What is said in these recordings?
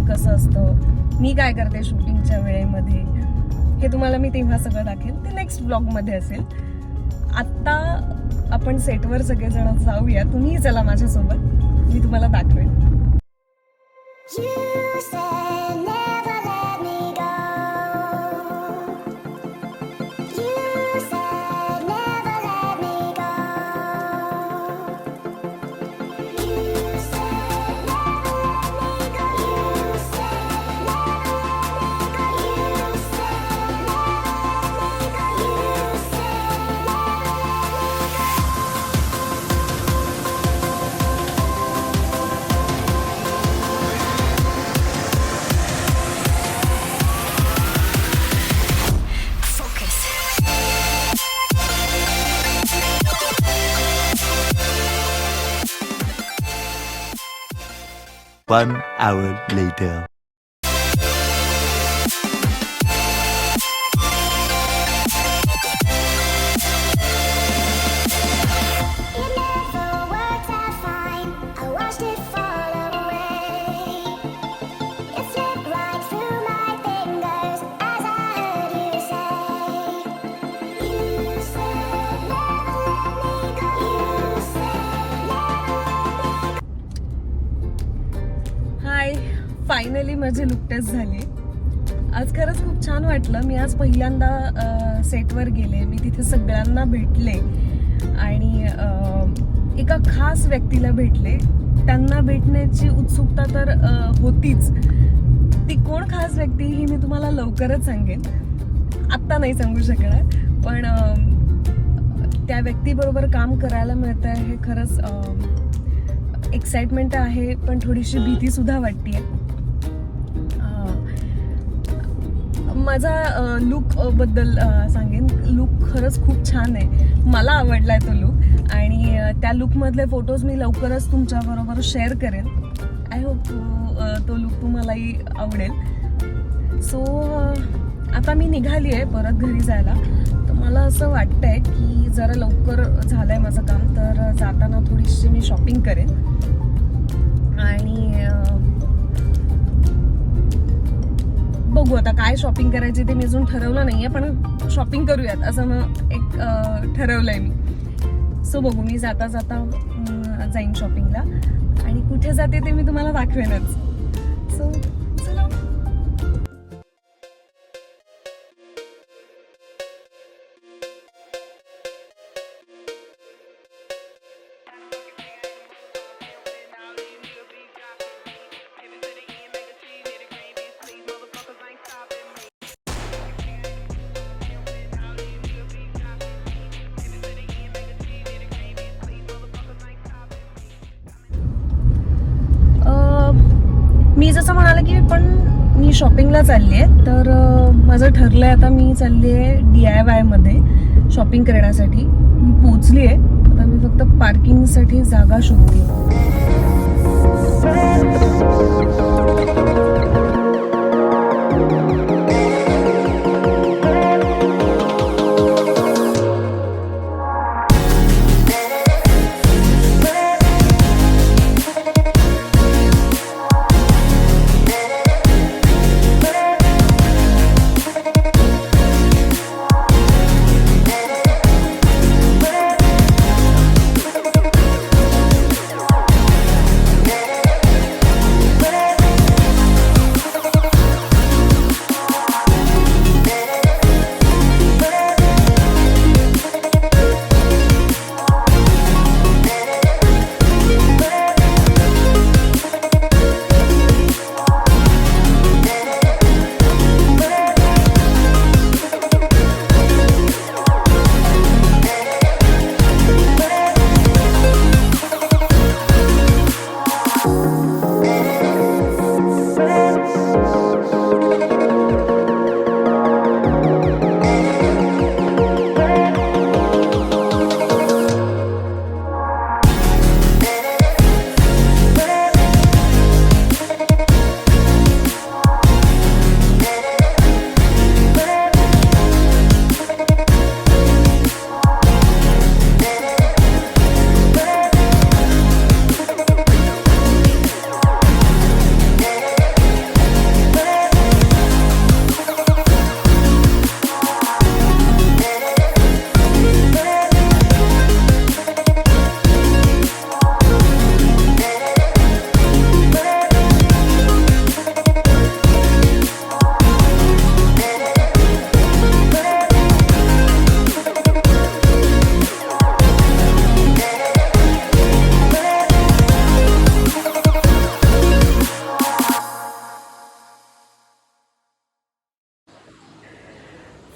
Shoot कसं असतं, मी काय करते शूटिंगच्या वेळेमध्ये, हे तुम्हाला मी तेव्हा सगळं दाखवेल. ते नेक्स्ट ब्लॉगमध्ये असेल. आत्ता आपण सेटवर सगळेजण जाऊया, तुम्ही चला माझ्यासोबत, मी तुम्हाला दाखवेन. One hour later. फायनली माझे लुक टेस्ट झाले. आज खरंच खूप छान वाटलं. मी आज पहिल्यांदा सेटवर गेले, मी तिथे सगळ्यांना भेटले आणि एका खास व्यक्तीला भेटले. त्यांना भेटण्याची उत्सुकता तर होतीच. ती कोण खास व्यक्ती ही मी तुम्हाला लवकरच सांगेन, आत्ता नाही सांगू शकणार. पण त्या व्यक्तीबरोबर काम करायला मिळतं आहे हे खरंच एक्साइटमेंट आहे, पण थोडीशी भीतीसुद्धा वाटते. माझा लुक बद्दल सांगेन. लुक खरंच खूप छान आहे, मला आवडलाय तो लुक आणि त्या लुकमधले फोटोज मी लवकरच तुमच्याबरोबर शेअर करेन. आय होप तो लुक तुम्हालाही आवडेल. सो आता मी निघाली आहे परत घरी जायला. तर मला असं वाटतंय की जरा लवकर झालंय माझं काम, तर जाताना थोडीशी मी शॉपिंग करेन आणि बघू आता काय शॉपिंग करायची ते मी अजून ठरवलं नाहीये, पण शॉपिंग करूयात असं मग एक ठरवलंय मी. सो बघू, मी जाता जाता जाईन शॉपिंगला आणि कुठे जाते ते मी तुम्हाला दाखवेनच. सो चला. मी जसं म्हणाले की मी शॉपिंगला चालली आहे, तर माझं ठरलंय आता मी चालली आहे DIY मध्ये शॉपिंग करण्यासाठी. मी पोचली आहे, आता मी फक्त पार्किंगसाठी जागा शोधते.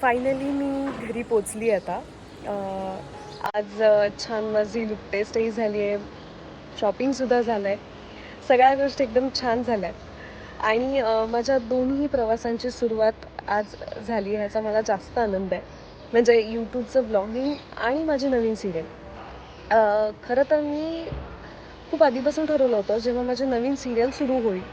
फायनली मी घरी पोचली आता. आज छान माझी लुक टेस्टही झाली आहे, शॉपिंगसुद्धा झालं आहे, सगळ्या गोष्टी एकदम छान झाल्या आणि माझ्या दोन्ही प्रवासांची सुरुवात आज झाली आहे, ह्याचा मला जास्त आनंद आहे. म्हणजे यूट्यूबचं ब्लॉगिंग आणि माझी नवीन सिरियल. खरं तर मी खूप आधीपासून ठरवलं होतं, जेव्हा माझी नवीन सिरियल सुरू होईल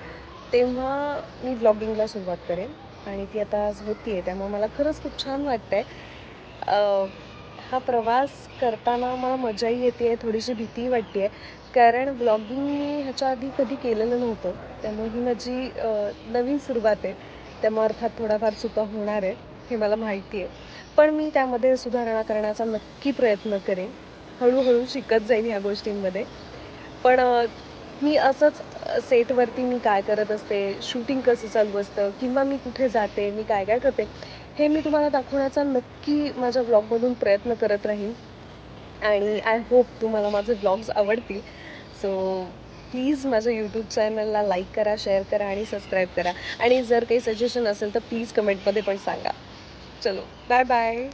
तेव्हा मी ब्लॉगिंगला सुरुवात करेन आणि ती आता आज होती आहे, त्यामुळे मला खरंच खूप छान वाटतं आहे. हा प्रवास करताना मला मजाही येते आहे, थोडीशी भीतीही वाटते आहे, कारण ब्लॉगिंग मी ह्याच्या आधी कधी केलेलं नव्हतं, त्यामुळे ही माझी नवीन सुरुवात आहे. त्यामुळे अर्थात थोडाफार चुका होणार आहे, हे मला माहिती आहे. पण मी त्यामध्ये सुधारणा करण्याचा नक्की प्रयत्न करेन. हळूहळू शिकत जाईन ह्या गोष्टींमध्ये. पण मी असंच सेटवरती मी काय करत असते, शूटिंग कसं चालू असतं किंवा मी कुठे जाते, मी काय काय करते, हे मी तुम्हाला दाखवण्याचा नक्की माझ्या ब्लॉगमधून प्रयत्न करत राहीन आणि आय होप तुम्हाला माझे ब्लॉग्स आवडतील. सो प्लीज माझ्या यूट्यूब चॅनलला लाईक करा, शेअर करा आणि सबस्क्राईब करा आणि जर काही सजेशन असेल तर प्लीज कमेंटमध्ये पण सांगा. चलो बाय बाय.